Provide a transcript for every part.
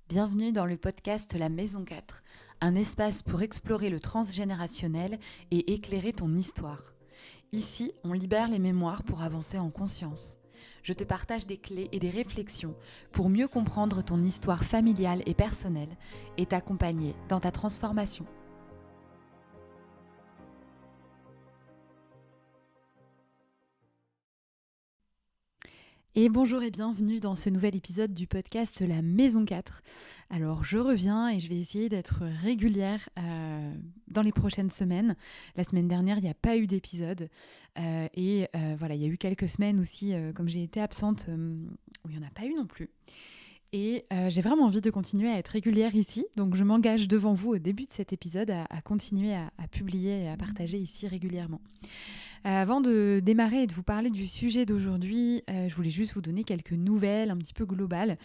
Bienvenue dans le podcast La Maison 4, un espace pour explorer le transgénérationnel et éclairer ton histoire. Ici, on libère les mémoires pour avancer en conscience. Je te partage des clés et des réflexions pour mieux comprendre ton histoire familiale et personnelle et t'accompagner dans ta transformation. Et bonjour et bienvenue dans ce nouvel épisode du podcast La Maison 4. Alors je reviens et je vais essayer d'être régulière dans les prochaines semaines. La semaine dernière, il n'y a pas eu d'épisode. Voilà, il y a eu quelques semaines aussi, comme j'ai été absente, où il n'y en a pas eu non plus. Et j'ai vraiment envie de continuer à être régulière ici. Donc je m'engage devant vous au début de cet épisode à continuer à publier et à partager ici régulièrement. Avant de démarrer et de vous parler du sujet d'aujourd'hui, je voulais juste vous donner quelques nouvelles un petit peu globales.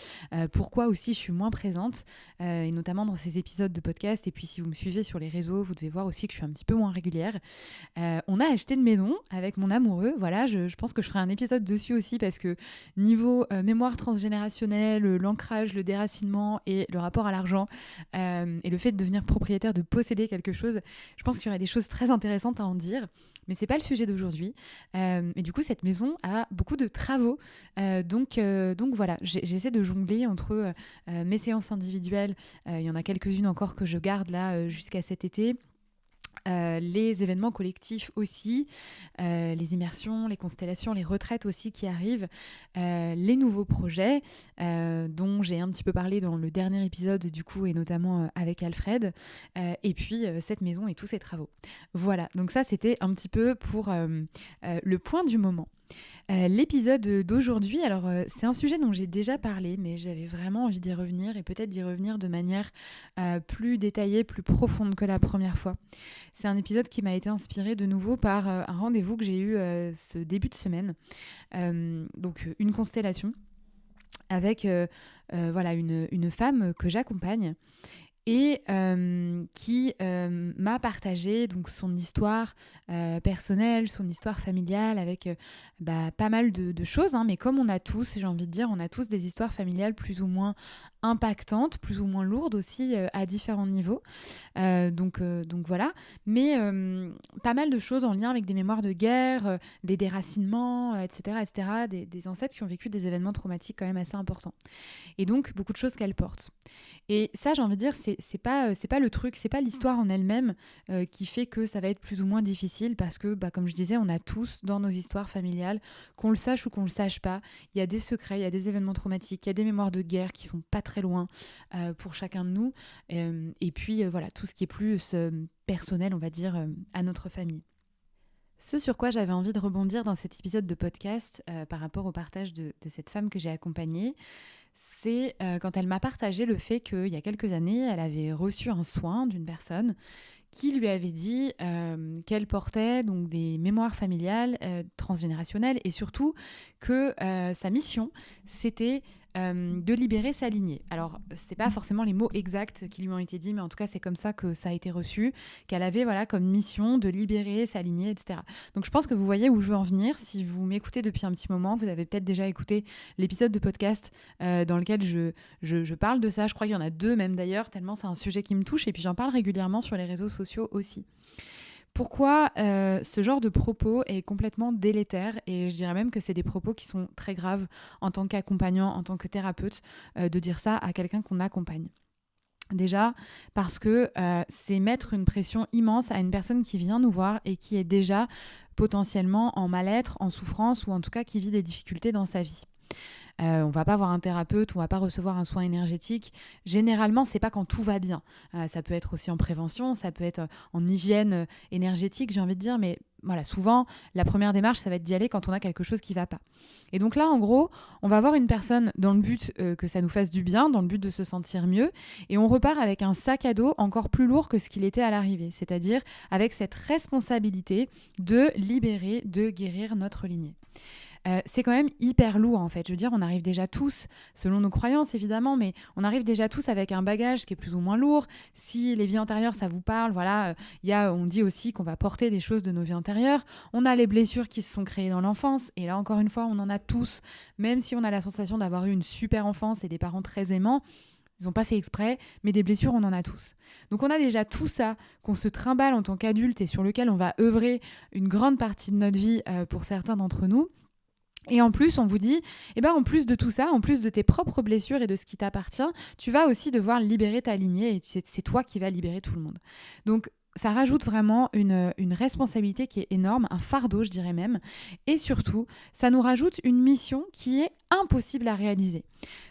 Pourquoi aussi je suis moins présente, et notamment dans ces épisodes de podcast. Et puis si vous me suivez sur les réseaux, vous devez voir aussi que je suis un petit peu moins régulière. On a acheté une maison avec mon amoureux. Voilà, je pense que je ferai un épisode dessus aussi parce que niveau mémoire transgénérationnelle, l'ancrage, le déracinement et le rapport à l'argent et le fait de devenir propriétaire, de posséder quelque chose, je pense qu'il y aurait des choses très intéressantes à en dire. Mais c'est pas le sujet d'aujourd'hui. Et du coup, cette maison a beaucoup de travaux. Donc voilà, j'essaie de jongler entre mes séances individuelles. Il y en a quelques-unes encore que je garde là jusqu'à cet été. Les événements collectifs aussi, les immersions, les constellations, les retraites aussi qui arrivent, les nouveaux projets dont j'ai un petit peu parlé dans le dernier épisode du coup et notamment avec Alfred, et puis cette maison et tous ses travaux. Voilà, donc ça c'était un petit peu pour le point du moment. L'épisode d'aujourd'hui, alors c'est un sujet dont j'ai déjà parlé, mais j'avais vraiment envie d'y revenir et peut-être d'y revenir de manière plus détaillée, plus profonde que la première fois. C'est un épisode qui m'a été inspiré de nouveau par un rendez-vous que j'ai eu ce début de semaine, donc une constellation avec voilà, une femme que j'accompagne et qui m'a partagé donc son histoire personnelle, son histoire familiale avec pas mal de choses, hein, mais comme on a tous, j'ai envie de dire, on a tous des histoires familiales plus ou moins impactantes, plus ou moins lourdes aussi à différents niveaux. Donc voilà, mais pas mal de choses en lien avec des mémoires de guerre, des déracinements, etc., des ancêtres qui ont vécu des événements traumatiques quand même assez importants. Et donc beaucoup de choses qu'elle porte. Et ça, j'ai envie de dire, c'est pas le truc, c'est pas l'histoire en elle-même qui fait que ça va être plus ou moins difficile parce que, comme je disais, on a tous dans nos histoires familiales, qu'on le sache ou qu'on le sache pas, il y a des secrets, il y a des événements traumatiques, il y a des mémoires de guerre qui sont pas très loin pour chacun de nous. Et puis voilà, tout ce qui est plus personnel, on va dire, à notre famille. Ce sur quoi j'avais envie de rebondir dans cet épisode de podcast par rapport au partage de cette femme que j'ai accompagnée, c'est quand elle m'a partagé le fait qu'il y a quelques années, elle avait reçu un soin d'une personne qui lui avait dit qu'elle portait donc des mémoires familiales transgénérationnelles et surtout que sa mission, c'était de libérer sa lignée. Alors, c'est pas forcément les mots exacts qui lui ont été dit, mais en tout cas, c'est comme ça que ça a été reçu, qu'elle avait voilà, comme mission de libérer sa lignée, etc. Donc, je pense que vous voyez où je veux en venir. Si vous m'écoutez depuis un petit moment, vous avez peut-être déjà écouté l'épisode de podcast dans lequel je parle de ça. Je crois qu'il y en a 2 même d'ailleurs, tellement c'est un sujet qui me touche. Et puis, j'en parle régulièrement sur les réseaux sociaux aussi. Pourquoi ce genre de propos est complètement délétère, et je dirais même que c'est des propos qui sont très graves en tant qu'accompagnant, en tant que thérapeute, de dire ça à quelqu'un qu'on accompagne. Déjà parce que c'est mettre une pression immense à une personne qui vient nous voir et qui est déjà potentiellement en mal-être, en souffrance ou en tout cas qui vit des difficultés dans sa vie. On va pas voir un thérapeute, on va pas recevoir un soin énergétique. Généralement, c'est pas quand tout va bien. Ça peut être aussi en prévention, ça peut être en hygiène énergétique, j'ai envie de dire, mais voilà, souvent, la première démarche, ça va être d'y aller quand on a quelque chose qui va pas. Et donc là, en gros, on va voir une personne dans le but que ça nous fasse du bien, dans le but de se sentir mieux, et on repart avec un sac à dos encore plus lourd que ce qu'il était à l'arrivée, c'est-à-dire avec cette responsabilité de libérer, de guérir notre lignée. C'est quand même hyper lourd en fait. Je veux dire, on arrive déjà tous, selon nos croyances évidemment, mais on arrive déjà tous avec un bagage qui est plus ou moins lourd. Si les vies antérieures, ça vous parle, voilà, on dit aussi qu'on va porter des choses de nos vies antérieures. On a les blessures qui se sont créées dans l'enfance, et là encore une fois, on en a tous, même si on a la sensation d'avoir eu une super enfance et des parents très aimants. Ils n'ont pas fait exprès, mais des blessures, on en a tous. Donc on a déjà tout ça qu'on se trimballe en tant qu'adulte et sur lequel on va œuvrer une grande partie de notre vie pour certains d'entre nous. Et en plus, on vous dit, en plus de tout ça, en plus de tes propres blessures et de ce qui t'appartient, tu vas aussi devoir libérer ta lignée et c'est toi qui vas libérer tout le monde. Donc, ça rajoute vraiment une responsabilité qui est énorme, un fardeau, je dirais même. Et surtout, ça nous rajoute une mission qui est impossible à réaliser.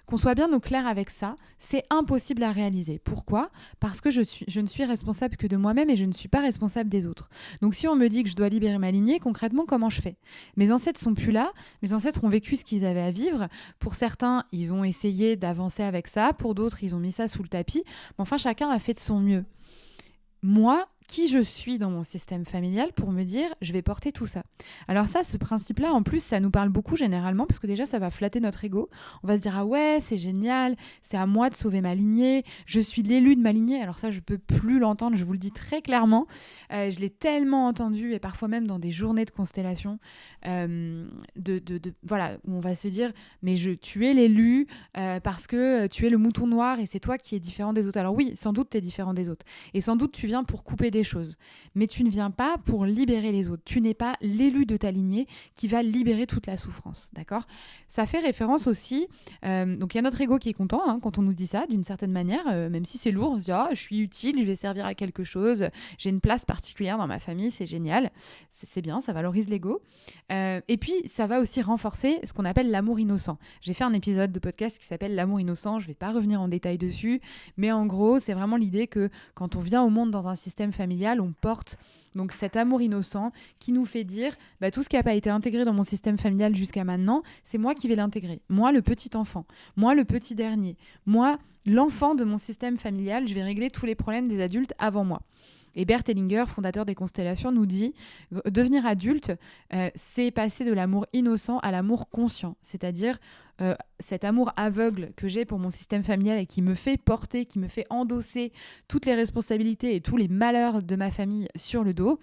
Qu'on soit bien au clair avec ça, c'est impossible à réaliser. Pourquoi ? Parce que je ne suis responsable que de moi-même et je ne suis pas responsable des autres. Donc si on me dit que je dois libérer ma lignée, concrètement, comment je fais ? Mes ancêtres sont plus là, mes ancêtres ont vécu ce qu'ils avaient à vivre. Pour certains, ils ont essayé d'avancer avec ça, pour d'autres, ils ont mis ça sous le tapis. Mais enfin, chacun a fait de son mieux. Moi, qui je suis dans mon système familial pour me dire je vais porter tout ça. Alors ça, ce principe-là, en plus, ça nous parle beaucoup généralement parce que déjà, ça va flatter notre ego. On va se dire ah ouais, c'est génial, c'est à moi de sauver ma lignée, je suis l'élu de ma lignée. Alors ça, je peux plus l'entendre, je vous le dis très clairement. Je l'ai tellement entendu et parfois même dans des journées de constellation, voilà, où on va se dire mais tu es l'élu parce que tu es le mouton noir et c'est toi qui es différent des autres. Alors oui, sans doute tu es différent des autres et sans doute tu viens pour couper des choses. Mais tu ne viens pas pour libérer les autres. Tu n'es pas l'élu de ta lignée qui va libérer toute la souffrance. D'accord ? Ça fait référence aussi... donc il y a notre ego qui est content quand on nous dit ça, d'une certaine manière, même si c'est lourd, on se dit « je suis utile, je vais servir à quelque chose, j'ai une place particulière dans ma famille, c'est génial. » C'est bien, ça valorise l'ego. Et puis, ça va aussi renforcer ce qu'on appelle l'amour innocent. J'ai fait un épisode de podcast qui s'appelle « L'amour innocent », je ne vais pas revenir en détail dessus, mais en gros, c'est vraiment l'idée que quand on vient au monde dans un système familial, on porte donc cet amour innocent qui nous fait dire tout ce qui n'a pas été intégré dans mon système familial jusqu'à maintenant, c'est moi qui vais l'intégrer. Moi, le petit enfant. Moi, le petit dernier. Moi, l'enfant de mon système familial, je vais régler tous les problèmes des adultes avant moi. Et Bert Hellinger, fondateur des constellations, nous dit devenir adulte, c'est passer de l'amour innocent à l'amour conscient. C'est-à-dire cet amour aveugle que j'ai pour mon système familial et qui me fait porter, qui me fait endosser toutes les responsabilités et tous les malheurs de ma famille sur le dos,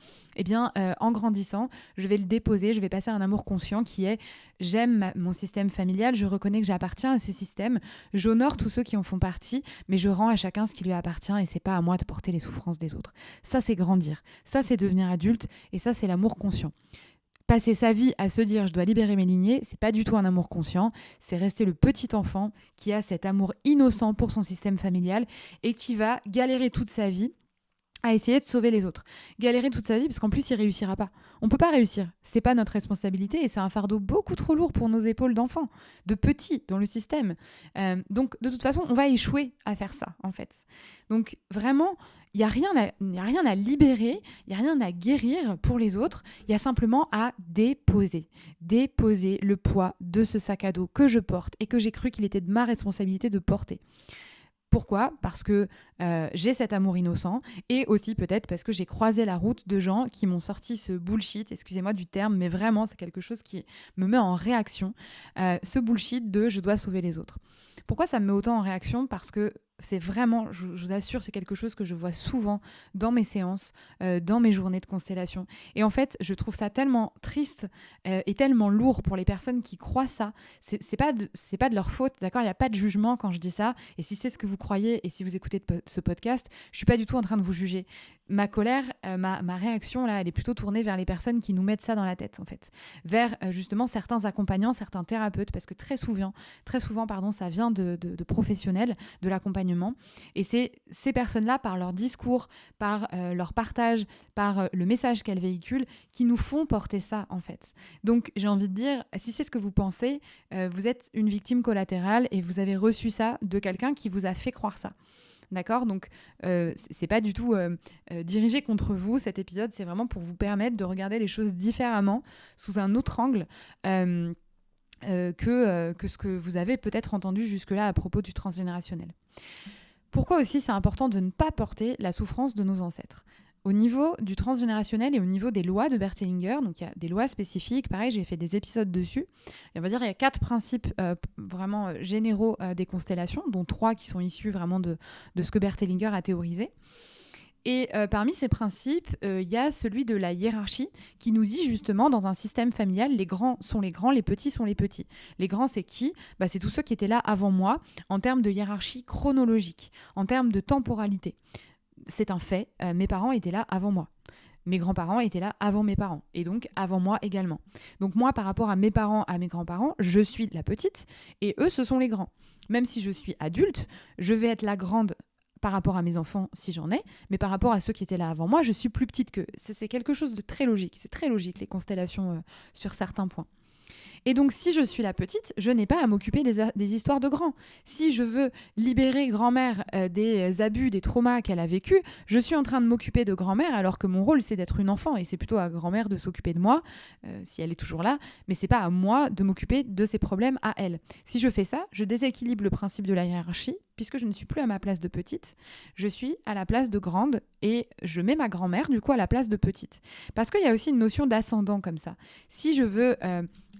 en grandissant, je vais le déposer, je vais passer à un amour conscient qui est j'aime mon système familial, je reconnais que j'appartiens à ce système, j'honore tous ceux qui en font partie, mais je rends à chacun ce qui lui appartient et c'est pas à moi de porter les souffrances des autres. Ça, c'est grandir. Ça, c'est devenir adulte et ça, c'est l'amour conscient. Passer sa vie à se dire je dois libérer mes lignées, c'est pas du tout un amour conscient, c'est rester le petit enfant qui a cet amour innocent pour son système familial et qui va galérer toute sa vie à essayer de sauver les autres. Galérer toute sa vie parce qu'en plus il réussira pas. On peut pas réussir, c'est pas notre responsabilité et c'est un fardeau beaucoup trop lourd pour nos épaules d'enfants, de petits dans le système. Donc de toute façon, on va échouer à faire ça en fait. Donc vraiment, il n'y a rien à libérer, il n'y a rien à guérir pour les autres, il y a simplement à déposer le poids de ce sac à dos que je porte et que j'ai cru qu'il était de ma responsabilité de porter. Pourquoi ? Parce que j'ai cet amour innocent et aussi peut-être parce que j'ai croisé la route de gens qui m'ont sorti ce bullshit, excusez-moi du terme, mais vraiment c'est quelque chose qui me met en réaction, ce bullshit de je dois sauver les autres. Pourquoi ça me met autant en réaction ? Parce que c'est vraiment, je vous assure, c'est quelque chose que je vois souvent dans mes séances, dans mes journées de constellation. Et en fait, je trouve ça tellement triste et tellement lourd pour les personnes qui croient ça. C'est pas de leur faute, d'accord ? Il n'y a pas de jugement quand je dis ça. Et si c'est ce que vous croyez et si vous écoutez ce podcast, je suis pas du tout en train de vous juger. Ma colère, ma réaction, là, elle est plutôt tournée vers les personnes qui nous mettent ça dans la tête, en fait. Vers justement certains accompagnants, certains thérapeutes, parce que très souvent, ça vient de professionnels de l'accompagnement. Et c'est ces personnes-là, par leur discours, par leur partage, par le message qu'elles véhiculent, qui nous font porter ça, en fait. Donc, j'ai envie de dire, si c'est ce que vous pensez, vous êtes une victime collatérale et vous avez reçu ça de quelqu'un qui vous a fait croire ça. D'accord ? Donc, c'est pas du tout dirigé contre vous, cet épisode. C'est vraiment pour vous permettre de regarder les choses différemment, sous un autre angle que ce que vous avez peut-être entendu jusque-là à propos du transgénérationnel. Pourquoi aussi c'est important de ne pas porter la souffrance de nos ancêtres ? Au niveau du transgénérationnel et au niveau des lois de Bert Hellinger, donc il y a des lois spécifiques, pareil, j'ai fait des épisodes dessus. Et on va dire il y a 4 principes vraiment généraux des constellations, dont 3 qui sont issus vraiment de ce que Bert Hellinger a théorisé. Et parmi ces principes, il y a celui de la hiérarchie qui nous dit justement dans un système familial, les grands sont les grands, les petits sont les petits. Les grands, c'est qui ? C'est tous ceux qui étaient là avant moi en termes de hiérarchie chronologique, en termes de temporalité. C'est un fait, mes parents étaient là avant moi. Mes grands-parents étaient là avant mes parents, et donc avant moi également. Donc moi, par rapport à mes parents, à mes grands-parents, je suis la petite, et eux, ce sont les grands. Même si je suis adulte, je vais être la grande par rapport à mes enfants, si j'en ai, mais par rapport à ceux qui étaient là avant moi, je suis plus petite qu'eux. C'est quelque chose de très logique. C'est très logique, les constellations sur certains points. Et donc, si je suis la petite, je n'ai pas à m'occuper des histoires de grands. Si je veux libérer grand-mère des abus, des traumas qu'elle a vécus, je suis en train de m'occuper de grand-mère alors que mon rôle, c'est d'être une enfant. Et c'est plutôt à grand-mère de s'occuper de moi, si elle est toujours là. Mais c'est pas à moi de m'occuper de ses problèmes à elle. Si je fais ça, je déséquilibre le principe de la hiérarchie, puisque je ne suis plus à ma place de petite. Je suis à la place de grande et je mets ma grand-mère, du coup, à la place de petite. Parce qu'il y a aussi une notion d'ascendant comme ça. Si je veux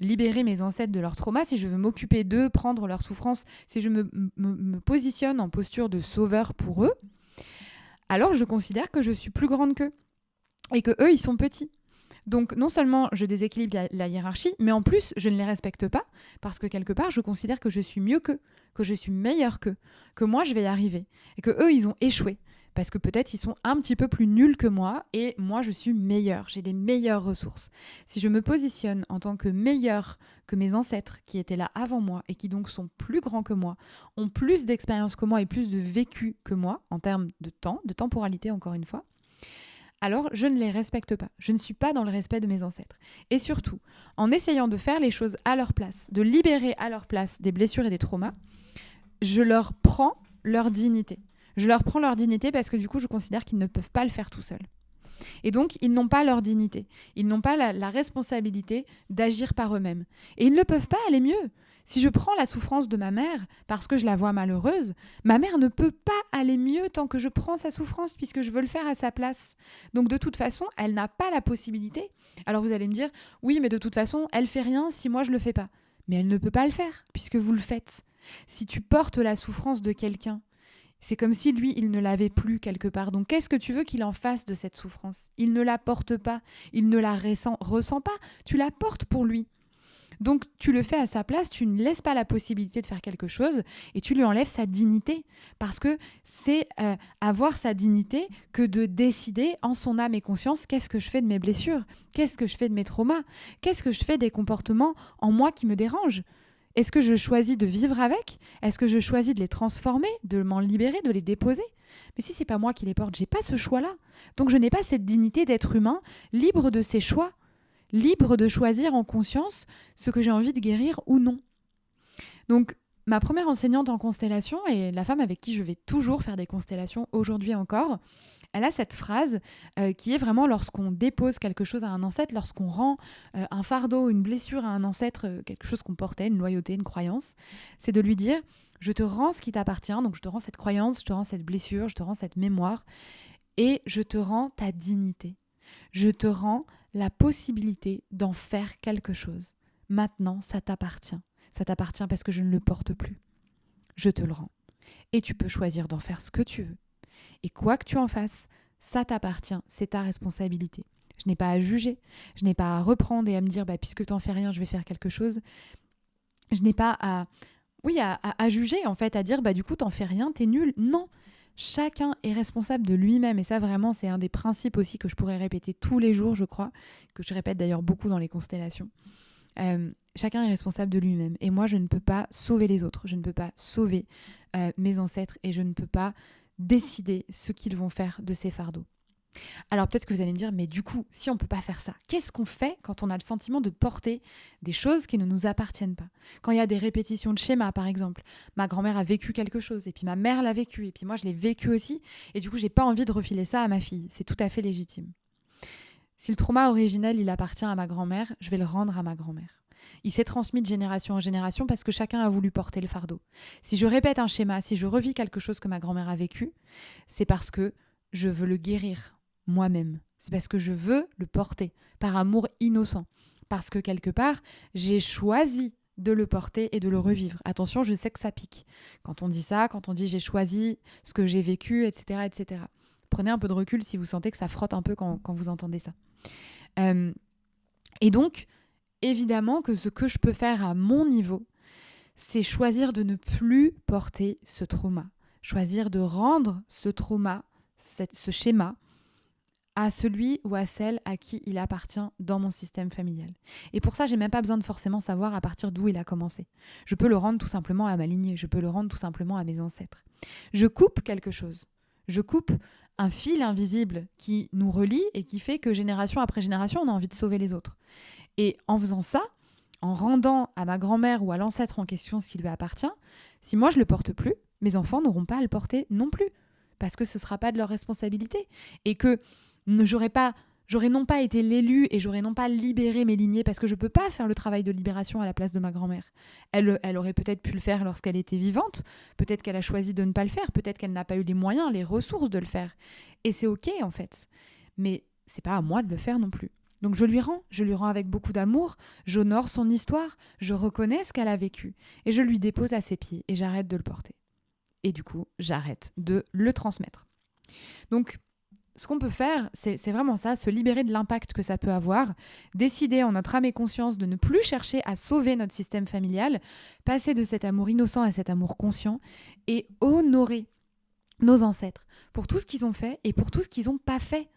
libérer mes ancêtres de leurs traumas, si je veux m'occuper d'eux, prendre leurs souffrances, si je me positionne en posture de sauveur pour eux, alors je considère que je suis plus grande qu'eux et que eux ils sont petits. Donc non seulement je déséquilibre la hiérarchie, mais en plus je ne les respecte pas parce que quelque part je considère que je suis mieux qu'eux, que je suis meilleure qu'eux, que moi je vais y arriver et que eux ils ont échoué. Parce que peut-être ils sont un petit peu plus nuls que moi et moi je suis meilleure, j'ai des meilleures ressources. Si je me positionne en tant que meilleure que mes ancêtres qui étaient là avant moi et qui donc sont plus grands que moi, ont plus d'expérience que moi et plus de vécu que moi en termes de temps, de temporalité encore une fois, alors je ne les respecte pas. Je ne suis pas dans le respect de mes ancêtres. Et surtout, en essayant de faire les choses à leur place, de libérer à leur place des blessures et des traumas, je leur prends leur dignité. Je leur prends leur dignité parce que du coup, je considère qu'ils ne peuvent pas le faire tout seuls. Et donc, ils n'ont pas leur dignité. Ils n'ont pas la responsabilité d'agir par eux-mêmes. Et ils ne peuvent pas aller mieux. Si je prends la souffrance de ma mère parce que je la vois malheureuse, ma mère ne peut pas aller mieux tant que je prends sa souffrance puisque je veux le faire à sa place. Donc, de toute façon, elle n'a pas la possibilité. Alors, vous allez me dire, oui, mais de toute façon, elle fait rien si moi je le fais pas. Mais elle ne peut pas le faire puisque vous le faites. Si tu portes la souffrance de quelqu'un, c'est comme si lui, il ne l'avait plus quelque part. Donc, qu'est-ce que tu veux qu'il en fasse de cette souffrance ? Il ne la porte pas, il ne la ressent pas, tu la portes pour lui. Donc, tu le fais à sa place, tu ne laisses pas la possibilité de faire quelque chose et tu lui enlèves sa dignité. Parce que c'est avoir sa dignité que de décider en son âme et conscience qu'est-ce que je fais de mes blessures, qu'est-ce que je fais de mes traumas, qu'est-ce que je fais des comportements en moi qui me dérangent. Est-ce que je choisis de vivre avec ? Est-ce que je choisis de les transformer, de m'en libérer, de les déposer ? Mais si c'est pas moi qui les porte, j'ai pas ce choix-là. Donc je n'ai pas cette dignité d'être humain, libre de ses choix, libre de choisir en conscience ce que j'ai envie de guérir ou non. Donc ma première enseignante en constellation, et la femme avec qui je vais toujours faire des constellations aujourd'hui encore, elle a cette phrase qui est vraiment lorsqu'on dépose quelque chose à un ancêtre, lorsqu'on rend un fardeau, une blessure à un ancêtre, quelque chose qu'on portait, une loyauté, une croyance, c'est de lui dire « je te rends ce qui t'appartient, donc je te rends cette croyance, je te rends cette blessure, je te rends cette mémoire, et je te rends ta dignité. Je te rends la possibilité d'en faire quelque chose. Maintenant, ça t'appartient. Ça t'appartient parce que je ne le porte plus. Je te le rends. Et tu peux choisir d'en faire ce que tu veux. Et quoi que tu en fasses, ça t'appartient, c'est ta responsabilité. Je n'ai pas à juger, je n'ai pas à reprendre et à me dire puisque tu n'en fais rien, je vais faire quelque chose. Je n'ai pas à juger en fait, à dire du coup t'en fais rien, t'es nul. Non, chacun est responsable de lui-même et ça vraiment c'est un des principes aussi que je pourrais répéter tous les jours je crois, que je répète d'ailleurs beaucoup dans les constellations. Chacun est responsable de lui-même et moi je ne peux pas sauver les autres, je ne peux pas sauver mes ancêtres et je ne peux pas décider ce qu'ils vont faire de ces fardeaux. Alors peut-être que vous allez me dire, mais du coup, si on ne peut pas faire ça, qu'est-ce qu'on fait quand on a le sentiment de porter des choses qui ne nous appartiennent pas ? Quand il y a des répétitions de schémas, par exemple, ma grand-mère a vécu quelque chose, et puis ma mère l'a vécu, et puis moi je l'ai vécu aussi, et du coup j'ai pas envie de refiler ça à ma fille. C'est tout à fait légitime. Si le trauma originel, il appartient à ma grand-mère, je vais le rendre à ma grand-mère. Il s'est transmis de génération en génération parce que chacun a voulu porter le fardeau. Si je répète un schéma, si je revis quelque chose que ma grand-mère a vécu, c'est parce que je veux le guérir moi-même. C'est parce que je veux le porter par amour innocent. Parce que quelque part, j'ai choisi de le porter et de le revivre. Attention, je sais que ça pique. Quand on dit ça, quand on dit j'ai choisi ce que j'ai vécu, etc., etc. prenez un peu de recul si vous sentez que ça frotte un peu quand vous entendez ça. Et donc, évidemment que ce que je peux faire à mon niveau, c'est choisir de ne plus porter ce trauma. Choisir de rendre ce trauma, ce schéma, à celui ou à celle à qui il appartient dans mon système familial. Et pour ça, j'ai même pas besoin de forcément savoir à partir d'où il a commencé. Je peux le rendre tout simplement à ma lignée, je peux le rendre tout simplement à mes ancêtres. Je coupe quelque chose. Je coupe un fil invisible qui nous relie et qui fait que génération après génération, on a envie de sauver les autres. Et en faisant ça, en rendant à ma grand-mère ou à l'ancêtre en question ce qui lui appartient, si moi je ne le porte plus, mes enfants n'auront pas à le porter non plus, parce que ce ne sera pas de leur responsabilité. Et que j'aurais non pas été l'élu et j'aurais non pas libéré mes lignées, parce que je ne peux pas faire le travail de libération à la place de ma grand-mère. Elle aurait peut-être pu le faire lorsqu'elle était vivante, peut-être qu'elle a choisi de ne pas le faire, peut-être qu'elle n'a pas eu les moyens, les ressources de le faire. Et c'est ok en fait, mais c'est pas à moi de le faire non plus. Donc je lui rends avec beaucoup d'amour, j'honore son histoire, je reconnais ce qu'elle a vécu et je lui dépose à ses pieds et j'arrête de le porter. Et du coup, j'arrête de le transmettre. Donc, ce qu'on peut faire, c'est vraiment ça, se libérer de l'impact que ça peut avoir, décider en notre âme et conscience de ne plus chercher à sauver notre système familial, passer de cet amour innocent à cet amour conscient et honorer nos ancêtres pour tout ce qu'ils ont fait et pour tout ce qu'ils n'ont pas fait.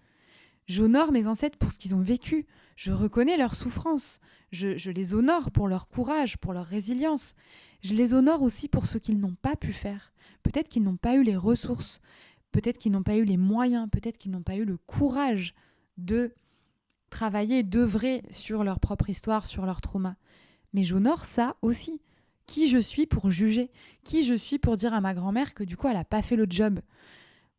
J'honore mes ancêtres pour ce qu'ils ont vécu. Je reconnais leur souffrance. Je les honore pour leur courage, pour leur résilience. Je les honore aussi pour ce qu'ils n'ont pas pu faire. Peut-être qu'ils n'ont pas eu les ressources. Peut-être qu'ils n'ont pas eu les moyens. Peut-être qu'ils n'ont pas eu le courage de travailler, d'œuvrer sur leur propre histoire, sur leur trauma. Mais j'honore ça aussi. Qui je suis pour juger? Qui je suis pour dire à ma grand-mère que du coup, elle n'a pas fait le job?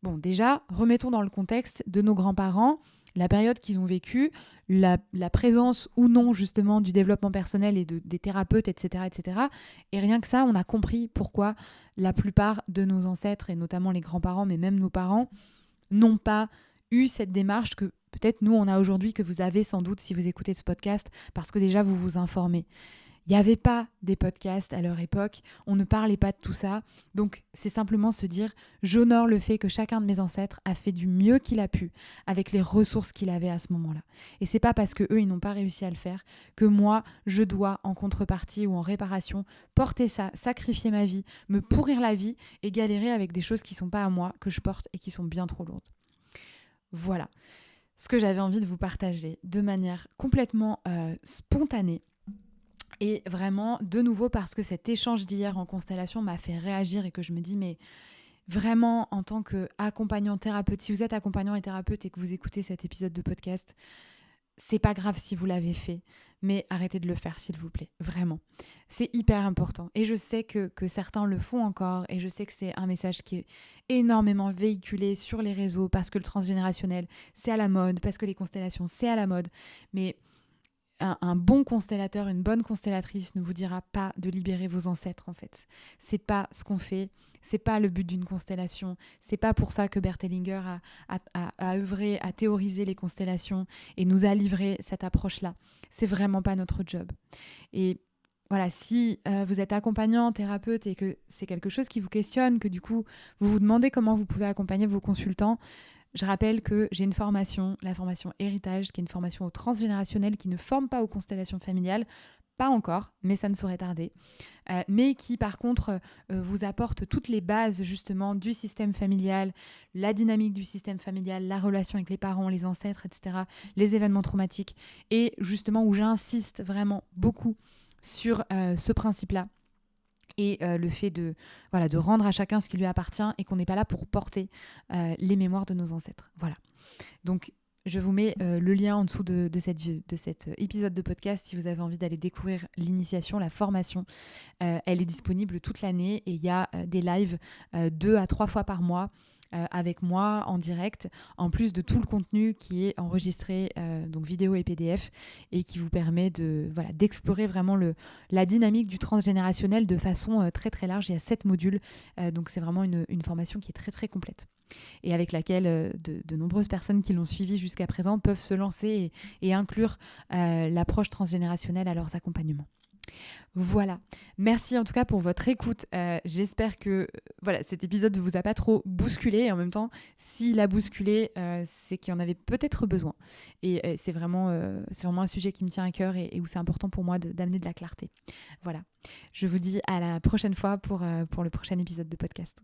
Bon, déjà, remettons dans le contexte de nos grands-parents, la période qu'ils ont vécue, la présence ou non justement du développement personnel et des thérapeutes, etc., etc. Et rien que ça, on a compris pourquoi la plupart de nos ancêtres, et notamment les grands-parents, mais même nos parents, n'ont pas eu cette démarche que peut-être nous, on a aujourd'hui, que vous avez sans doute si vous écoutez ce podcast, parce que déjà, vous vous informez. Il n'y avait pas des podcasts à leur époque, on ne parlait pas de tout ça. Donc, c'est simplement se dire, j'honore le fait que chacun de mes ancêtres a fait du mieux qu'il a pu avec les ressources qu'il avait à ce moment-là. Et c'est pas parce qu'eux, ils n'ont pas réussi à le faire que moi, je dois, en contrepartie ou en réparation, porter ça, sacrifier ma vie, me pourrir la vie et galérer avec des choses qui ne sont pas à moi, que je porte et qui sont bien trop lourdes. Voilà ce que j'avais envie de vous partager de manière complètement spontanée. Et vraiment, de nouveau, parce que cet échange d'hier en constellation m'a fait réagir et que je me dis, mais vraiment, en tant qu'accompagnant thérapeute, si vous êtes accompagnant et thérapeute et que vous écoutez cet épisode de podcast, c'est pas grave si vous l'avez fait, mais arrêtez de le faire, s'il vous plaît. Vraiment. C'est hyper important. Et je sais que certains le font encore et je sais que c'est un message qui est énormément véhiculé sur les réseaux parce que le transgénérationnel, c'est à la mode, parce que les constellations, c'est à la mode. Mais un bon constellateur, une bonne constellatrice ne vous dira pas de libérer vos ancêtres en fait. C'est pas ce qu'on fait, c'est pas le but d'une constellation, c'est pas pour ça que Bert Hellinger a œuvré, a théorisé les constellations et nous a livré cette approche-là. C'est vraiment pas notre job. Et voilà, si vous êtes accompagnant, thérapeute et que c'est quelque chose qui vous questionne, que du coup vous vous demandez comment vous pouvez accompagner vos consultants, je rappelle que j'ai une formation, la formation Héritage, qui est une formation au transgénérationnel qui ne forme pas aux constellations familiales, pas encore, mais ça ne saurait tarder, mais qui par contre vous apporte toutes les bases justement du système familial, la dynamique du système familial, la relation avec les parents, les ancêtres, etc., les événements traumatiques, et justement où j'insiste vraiment beaucoup sur ce principe-là. Et le fait de rendre à chacun ce qui lui appartient et qu'on n'est pas là pour porter les mémoires de nos ancêtres. Voilà. Donc, je vous mets le lien en dessous de cet épisode de podcast si vous avez envie d'aller découvrir l'initiation, la formation. Elle est disponible toute l'année et il y a des lives 2 à 3 fois par mois avec moi en direct, en plus de tout le contenu qui est enregistré, donc vidéo et PDF, et qui vous permet d'explorer vraiment la dynamique du transgénérationnel de façon très très large. Il y a 7 modules, donc c'est vraiment une formation qui est très très complète et avec laquelle de nombreuses personnes qui l'ont suivie jusqu'à présent peuvent se lancer et inclure l'approche transgénérationnelle à leurs accompagnements. Voilà. Merci en tout cas pour votre écoute. J'espère que cet épisode ne vous a pas trop bousculé. Et en même temps, s'il a bousculé, c'est qu'il y en avait peut-être besoin. Et c'est vraiment un sujet qui me tient à cœur et où c'est important pour moi d'amener de la clarté. Voilà. Je vous dis à la prochaine fois pour le prochain épisode de podcast.